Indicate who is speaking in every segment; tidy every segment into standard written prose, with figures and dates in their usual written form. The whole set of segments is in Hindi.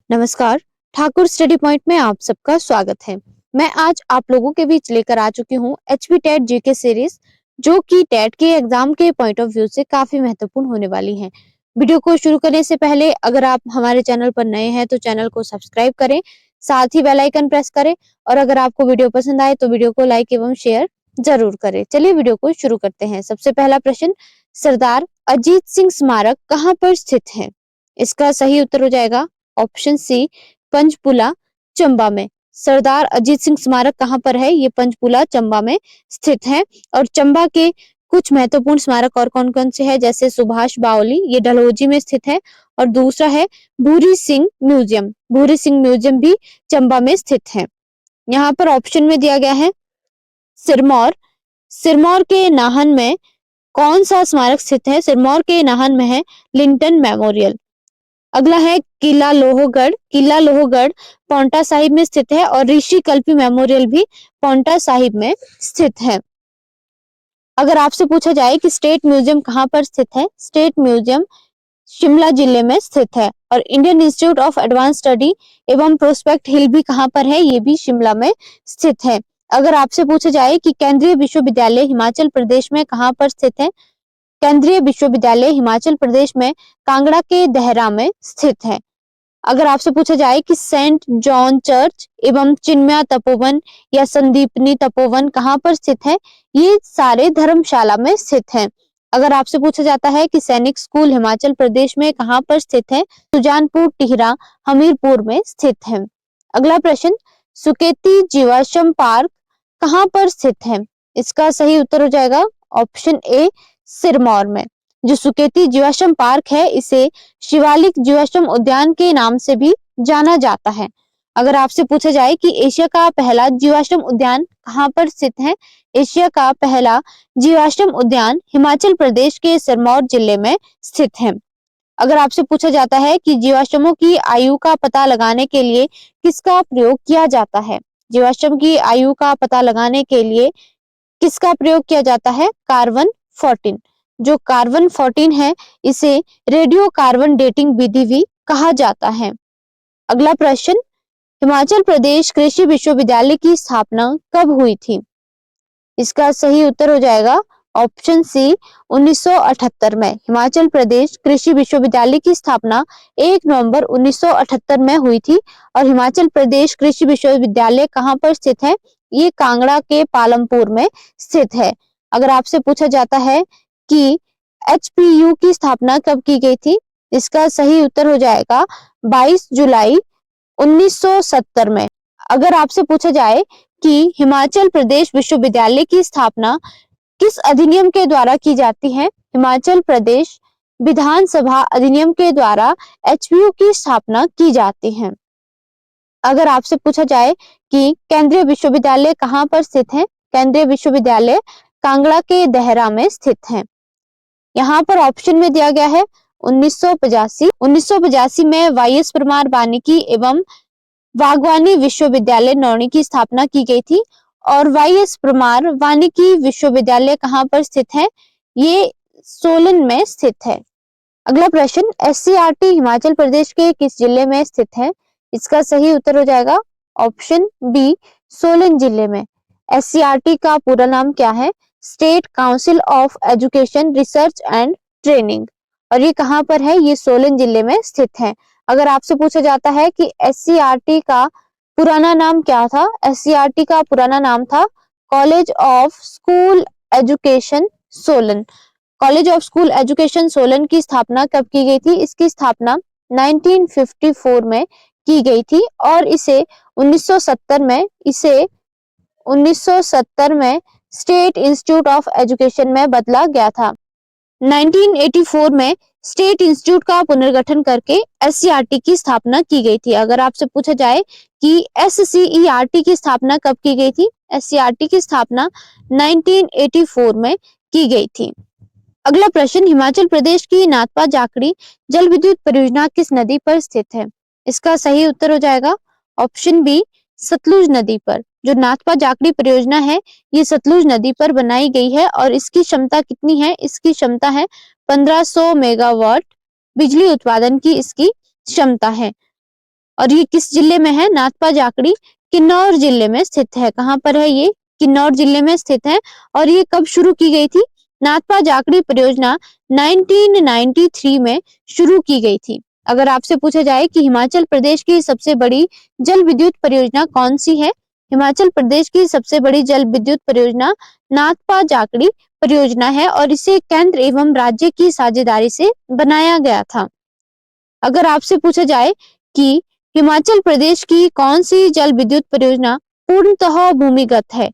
Speaker 1: नमस्कार। ठाकुर स्टडी पॉइंट में आप सबका स्वागत है। मैं आज आप लोगों के बीच लेकर आ चुकी हूँ एचपी टेट जीके सीरीज, जो कि टेट के एग्जाम के पॉइंट ऑफ व्यू से काफी महत्वपूर्ण होने वाली है। वीडियो को शुरू करने से पहले अगर आप हमारे चैनल पर नए हैं तो चैनल को सब्सक्राइब करें, साथ ही बेल आइकन प्रेस करें और अगर आपको वीडियो पसंद आए तो वीडियो को लाइक एवं शेयर जरूर करें। चलिए वीडियो को शुरू करते हैं। सबसे पहला प्रश्न, सरदार अजीत सिंह स्मारक कहाँ पर स्थित है? इसका सही उत्तर हो जाएगा ऑप्शन सी, पंचपुला, चंबा में। सरदार अजीत सिंह स्मारक कहाँ पर है? ये पंचपुला, चंबा में स्थित है। और चंबा के कुछ महत्वपूर्ण स्मारक और कौन कौन से हैं, जैसे सुभाष बावली, ये डलहौजी में स्थित है। और दूसरा है भूरी सिंह म्यूजियम, भूरी सिंह म्यूजियम भी चंबा में स्थित है। यहाँ पर ऑप्शन में दिया गया है सिरमौर, सिरमौर के नाहन में कौन सा स्मारक स्थित है? सिरमौर के नाहन में है लिंटन मेमोरियल। अगला है किला लोहगढ़, किला लोहगढ़ पांवटा साहिब में स्थित है और ऋषि कल्पी मेमोरियल भी पांवटा साहिब में स्थित है। अगर आपसे पूछा जाए कि स्टेट म्यूजियम कहाँ पर स्थित है? स्टेट म्यूजियम शिमला जिले में स्थित है। और Indian institute of advance study एवं प्रोस्पेक्ट हिल भी कहाँ पर है? ये भी शिमला में स्थित है। अगर आपसे पूछा जाए कि केंद्रीय विश्वविद्यालय हिमाचल प्रदेश में कहाँ पर स्थित है? केंद्रीय विश्वविद्यालय हिमाचल प्रदेश में कांगड़ा के देहरा में स्थित है। अगर आपसे पूछा जाए कि सेंट जॉन चर्च एवं चिन्मया तपोवन या संदीपनी तपोवन कहाँ पर स्थित है? ये सारे धर्मशाला में स्थित हैं। अगर आपसे पूछा जाता है कि सैनिक स्कूल हिमाचल प्रदेश में कहाँ पर स्थित है? सुजानपुर, टिहरा, हमीरपुर में स्थित है। अगला प्रश्न, सुकेती जीवाश्म पार्क कहाँ पर स्थित है? इसका सही उत्तर हो जाएगा ऑप्शन ए, सिरमौर में। जो सुकेती जीवाश्म पार्क है इसे शिवालिक जीवाश्म उद्यान के नाम से भी जाना जाता है। अगर आपसे पूछा जाए कि एशिया का पहला जीवाश्म उद्यान कहाँ पर स्थित है? एशिया का पहला जीवाश्म उद्यान हिमाचल प्रदेश के सिरमौर जिले में स्थित है। अगर आपसे पूछा जाता है कि जीवाश्मों की आयु का पता लगाने के लिए किसका प्रयोग किया जाता है? जीवाश्म की आयु का पता लगाने के लिए किसका प्रयोग किया जाता है? कार्बन 14। जो कार्बन 14 है इसे रेडियो कार्बन डेटिंग विधि भी कहा जाता है। अगला प्रश्न, हिमाचल प्रदेश कृषि विश्वविद्यालय की स्थापना कब हुई थी? इसका सही उत्तर हो जाएगा ऑप्शन सी, 1978 में। हिमाचल प्रदेश कृषि विश्वविद्यालय की स्थापना 1 नवंबर 1978 में हुई थी। और हिमाचल प्रदेश कृषि विश्वविद्यालय कहाँ पर स्थित है? ये कांगड़ा के पालमपुर में स्थित है। अगर आपसे पूछा जाता है कि एचपीयू की स्थापना कब की गई थी? इसका सही उत्तर हो जाएगा 22 जुलाई 1970 में। अगर आपसे पूछा जाए कि हिमाचल प्रदेश विश्वविद्यालय की स्थापना किस अधिनियम के द्वारा की जाती है? हिमाचल प्रदेश विधानसभा अधिनियम के द्वारा एचपीयू की स्थापना की जाती है। अगर आपसे पूछा जाए कि केंद्रीय विश्वविद्यालय कहाँ पर स्थित है? केंद्रीय विश्वविद्यालय कांगड़ा के देहरा में स्थित है। यहाँ पर ऑप्शन में दिया गया है 1985। 1985 में वाईएस परमार वानिकी एवं बागवानी विश्वविद्यालय नौणी की स्थापना की गई थी। और वाईएस परमार वानिकी विश्वविद्यालय कहाँ पर स्थित है? ये सोलन में स्थित है। अगला प्रश्न, एससीईआरटी हिमाचल प्रदेश के किस जिले में स्थित है? इसका सही उत्तर हो जाएगा ऑप्शन बी, सोलन जिले में। एससीईआरटी का पूरा नाम क्या है? State council of education research and training. और ये कहाँ पर है? ये सोलन जिले में स्थित है। अगर आपसे पूछा जाता है कि एससीईआरटी का पुराना नाम क्या था? एससीईआरटी का पुराना नाम था college of school education Solan. College of school education Solan की स्थापना कब की गई थी? इसकी स्थापना 1954 में की गई थी और इसे 1970 में स्टेट इंस्टीट्यूट ऑफ एजुकेशन में बदला गया था। 1984 में स्टेट इंस्टीट्यूट का पुनर्गठन करके एससीईआरटी की स्थापना की गई थी। अगर आपसे पूछा जाए कि एससीईआरटी की स्थापना कब की गई थी? एससीईआरटी की स्थापना 1984 में की गई थी। अगला प्रश्न, हिमाचल प्रदेश की नाथपा जाखड़ी जल विद्युत परियोजना किस नदी पर स्थित है? इसका सही उत्तर हो जाएगा ऑप्शन बी, सतलुज नदी पर। जो नाथपा जाखड़ी परियोजना है ये सतलुज नदी पर बनाई गई है और इसकी क्षमता कितनी है? इसकी क्षमता है 1500 मेगावाट बिजली उत्पादन की इसकी क्षमता है। और ये किस जिले में है? नाथपा जाखड़ी किन्नौर जिले में स्थित है। कहाँ पर है ये? किन्नौर जिले में स्थित है। और ये कब शुरू की गई थी? नाथपा जाखड़ी परियोजना 1993 में शुरू की गई थी। अगर आपसे पूछा जाए कि हिमाचल प्रदेश की सबसे बड़ी जल विद्युत परियोजना कौन सी है? हिमाचल प्रदेश की सबसे बड़ी जल विद्युत परियोजना नाथपा जाखड़ी परियोजना है और इसे केंद्र एवं राज्य की साझेदारी से बनाया गया था। अगर आपसे पूछा जाए कि हिमाचल प्रदेश की कौन सी जल विद्युत परियोजना पूर्णतः भूमिगत है?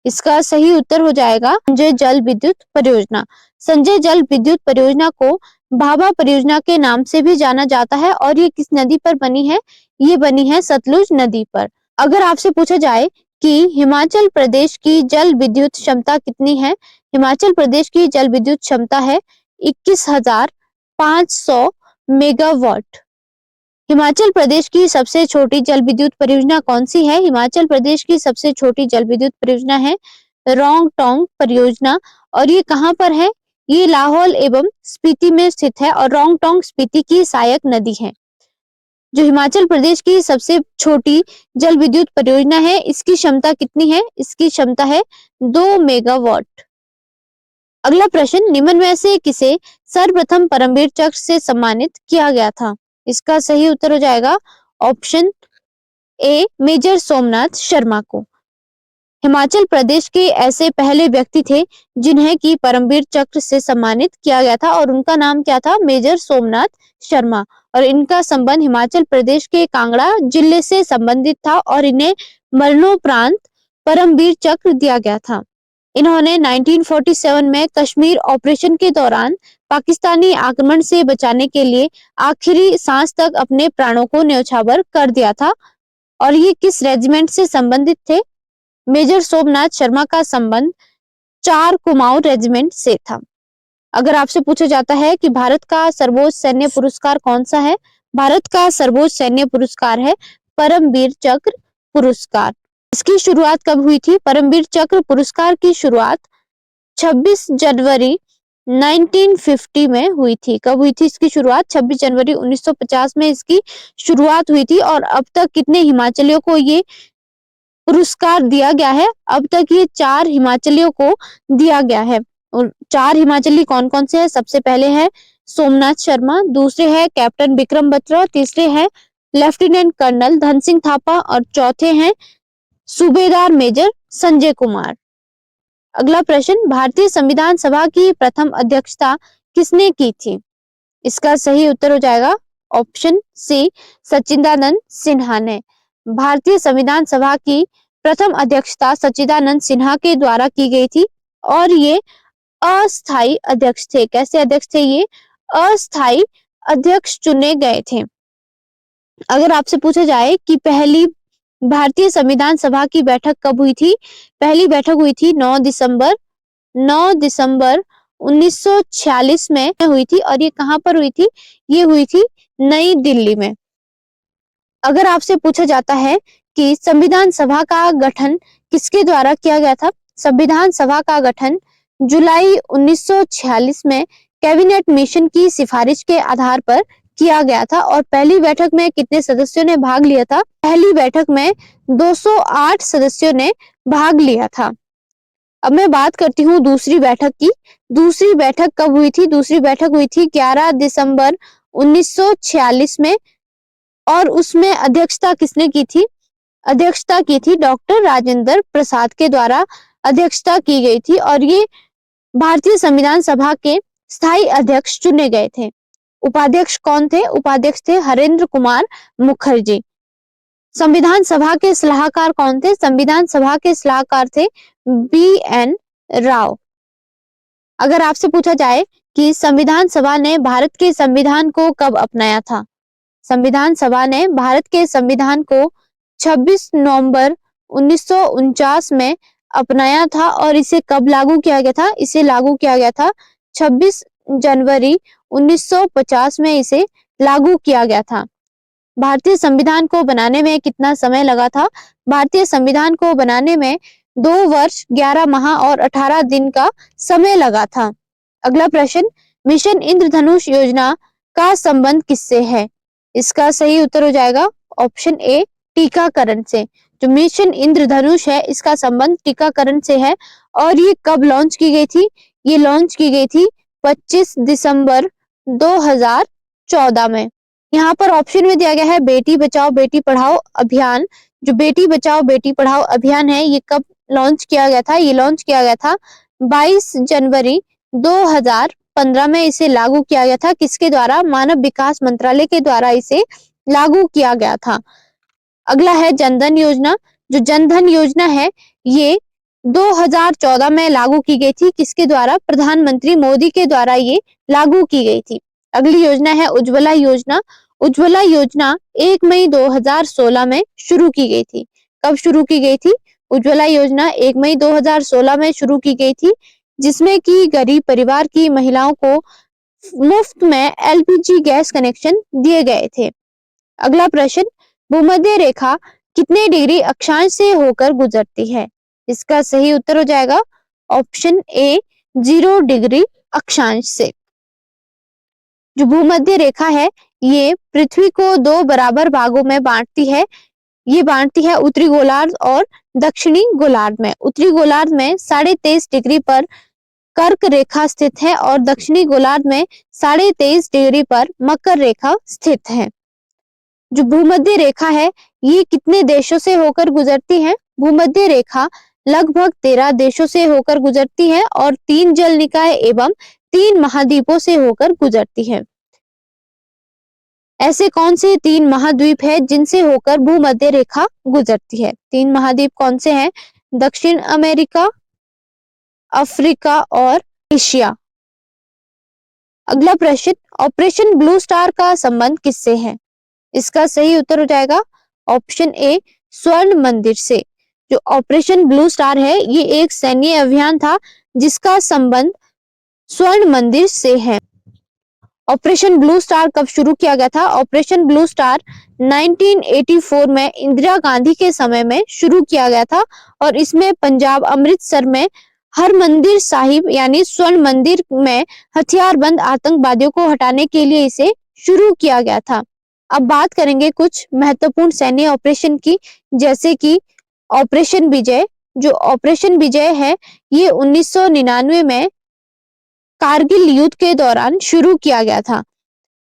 Speaker 1: इसका सही उत्तर हो जाएगा संजय जल विद्युत परियोजना। संजय जल विद्युत परियोजना को भाभा परियोजना के नाम से भी जाना जाता है और ये किस नदी पर बनी है? ये बनी है सतलुज नदी पर। अगर आपसे पूछा जाए कि हिमाचल प्रदेश की जल विद्युत क्षमता कितनी है? हिमाचल प्रदेश की जल विद्युत क्षमता है 21,500 मेगावाट। हिमाचल प्रदेश की सबसे छोटी जल विद्युत परियोजना कौन सी है? हिमाचल प्रदेश की सबसे छोटी जल विद्युत परियोजना है रोंग टोंग परियोजना और ये कहाँ पर है? ये लाहौल एवं स्पीति में स्थित है और रोंग टोंग स्पीति की सहायक नदी है। जो हिमाचल प्रदेश की सबसे छोटी जल विद्युत परियोजना है, इसकी क्षमता कितनी है? इसकी क्षमता है 2 मेगावाट। अगला प्रश्न, निम्न में से किसे सर्वप्रथम परमवीर चक्र से सम्मानित किया गया था? इसका सही उत्तर हो जाएगा option A major Somnath Sharma को। हिमाचल प्रदेश के ऐसे पहले व्यक्ति थे जिन्हें की परमवीर चक्र से सम्मानित किया गया था और उनका नाम क्या था? मेजर सोमनाथ शर्मा। और इनका संबंध हिमाचल प्रदेश के कांगड़ा जिले से संबंधित था और इन्हें मरणोपरांत परमवीर चक्र दिया गया था। इन्होंने 1947 में कश्मीर ऑपरेशन के दौरान पाकिस्तानी आक्रमण से बचाने के लिए आखिरी सांस तक अपने प्राणों को न्यौछावर कर दिया था। और ये किस रेजिमेंट से संबंधित थे? मेजर सोमनाथ शर्मा का संबंध 4 कुमाऊं रेजिमेंट से था। अगर आपसे पूछा जाता है कि भारत का सर्वोच्च सैन्य पुरस्कार कौन सा है? भारत का सर्वोच्च सैन्य पुरस्कार है परमवीर चक्र पुरस्कार। इसकी शुरुआत कब हुई थी? परमवीर चक्र पुरस्कार की शुरुआत 26 जनवरी 1950 में हुई थी। कब हुई थी इसकी शुरुआत? 26 जनवरी 1950 में इसकी शुरुआत हुई थी और अब तक कितने हिमाचलियों को ये पुरस्कार दिया गया है? अब तक ये 4 हिमाचलियों को दिया गया है। और 4 हिमाचली कौन कौन से हैं? सबसे पहले है सोमनाथ शर्मा, दूसरे है कैप्टन विक्रम बत्रा, तीसरे है लेफ्टिनेंट कर्नल धन सिंह थापा और चौथे हैं सूबेदार मेजर संजय कुमार। अगला प्रश्न, भारतीय संविधान सभा की प्रथम अध्यक्षता किसने की थी? इसका सही उत्तर हो जाएगा ऑप्शन सी सच्चिदानंद सिन्हा ने। भारतीय संविधान सभा की प्रथम अध्यक्षता सच्चिदानंद सिन्हा के द्वारा की गई थी और ये अस्थायी अध्यक्ष थे। कैसे अध्यक्ष थे ये? अस्थायी अध्यक्ष चुने गए थे। अगर आपसे पूछा जाए कि पहली भारतीय संविधान सभा की बैठक कब हुई थी? पहली बैठक हुई थी 9 दिसंबर 1946 में हुई थी और ये कहां पर हुई थी? ये हुई थी नई दिल्ली में। अगर आपसे पूछा जाता है कि संविधान सभा का गठन किसके द्वारा किया गया था? संविधान सभा का गठन जुलाई 1946 में कैबिनेट मिशन की सिफारिश के आधार पर किया गया था और पहली बैठक में कितने सदस्यों ने भाग लिया था? पहली बैठक में 208 सदस्यों ने भाग लिया था। अब मैं बात करती हूँ दूसरी बैठक की। दूसरी बैठक कब हुई थी? दूसरी बैठक हुई थी 11 दिसंबर 1946 में और उसमें अध्यक्षता किसने की थी? अध्यक्षता की थी डॉक्टर राजेंद्र प्रसाद के द्वारा अध्यक्षता की गई थी और ये भारतीय संविधान सभा के स्थायी अध्यक्ष चुने गए थे। उपाध्यक्ष कौन थे? उपाध्यक्ष थे हरेंद्र कुमार मुखर्जी। संविधान सभा के सलाहकार कौन थे? संविधान सभा के सलाहकार थे BN राव। अगर आपसे पूछा जाए कि संविधान सभा ने भारत के संविधान को कब अपनाया था? संविधान सभा ने भारत के संविधान को 26 नवंबर 1949 में अपनाया था और इसे कब लागू किया गया था? इसे लागू किया गया था 26 जनवरी 1950 में इसे लागू किया गया था। भारतीय संविधान को बनाने में कितना समय लगा था? भारतीय संविधान को बनाने में 2 वर्ष 11 माह और 18 दिन का समय लगा था। अगला प्रश्न, मिशन इंद्रधनुष योजना का संबंध किससे है? इसका सही उत्तर हो जाएगा ऑप्शन ए, टीकाकरण से। जो मिशन इंद्रधनुष है इसका संबंध टीकाकरण से है। और ये कब लॉन्च की गई थी? ये लॉन्च की गई थी 25 दिसंबर 2014 में। यहाँ पर ऑप्शन में दिया गया है बेटी बचाओ बेटी पढ़ाओ अभियान। जो बेटी बचाओ बेटी पढ़ाओ अभियान है ये कब लॉन्च किया गया था? ये लॉन्च किया गया था 22 जनवरी 2015 में। इसे लागू किया गया था किसके द्वारा? मानव विकास मंत्रालय के द्वारा इसे लागू किया गया था। अगला है जनधन योजना। जो जनधन योजना है ये 2014 में लागू की गई थी। किसके द्वारा? प्रधानमंत्री मोदी के द्वारा ये लागू की गई थी। अगली योजना है उज्ज्वला योजना। उज्ज्वला योजना 1 मई 2016 में शुरू की गई थी। कब शुरू की गई थी? उज्ज्वला योजना 1 मई 2016 में शुरू की गई थी, जिसमें कि गरीब परिवार की महिलाओं को मुफ्त में एलपीजी गैस कनेक्शन दिए गए थे। अगला प्रश्न, भूमध्य रेखा कितने डिग्री अक्षांश से होकर गुजरती है? इसका सही उत्तर हो जाएगा ऑप्शन ए, 0 डिग्री अक्षांश से। जो भूमध्य रेखा है ये पृथ्वी को 2 बराबर भागों में बांटती है। ये बांटती है उत्तरी गोलार्ध और दक्षिणी गोलार्ध में। उत्तरी गोलार्ध में 23.5 डिग्री पर कर्क रेखा स्थित है और दक्षिणी गोलार्ध में 23.5 डिग्री पर मकर रेखा स्थित है। जो भूमध्य रेखा है ये कितने देशों से होकर गुजरती है? भूमध्य रेखा लगभग 13 देशों से होकर गुजरती है और 3 जल निकाय एवं 3 महाद्वीपों से होकर गुजरती है। ऐसे कौन से 3 महाद्वीप है जिनसे होकर भूमध्य रेखा गुजरती है? 3 महाद्वीप कौन से हैं? दक्षिण अमेरिका, अफ्रीका और एशिया। अगला प्रश्न, ऑपरेशन ब्लू स्टार का संबंध किससे है? इसका सही उत्तर हो जाएगा ऑप्शन ए, स्वर्ण मंदिर से। जो ऑपरेशन ब्लू स्टार है ये एक सैन्य अभियान था जिसका संबंध स्वर्ण मंदिर से है। ऑपरेशन ब्लू स्टार कब शुरू किया गया था? ऑपरेशन ब्लू स्टार 1984 में इंदिरा गांधी के समय में शुरू किया गया था और इसमें पंजाब अमृतसर में हरमंदिर साहिब यानी स्वर्ण मंदिर में हथियारबंद आतंकवादियों को हटाने के लिए इसे शुरू किया गया था। अब बात करेंगे कुछ महत्वपूर्ण सैन्य ऑपरेशन की, जैसे कि ऑपरेशन विजय। जो ऑपरेशन विजय है ये 1999 में कारगिल युद्ध के दौरान शुरू किया गया था।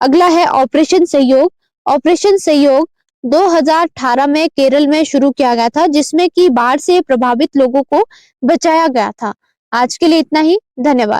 Speaker 1: अगला है ऑपरेशन सहयोग। ऑपरेशन सहयोग 2018 में केरल में शुरू किया गया था जिसमें कि बाढ़ से प्रभावित लोगों को बचाया गया था। आज के लिए इतना ही, धन्यवाद।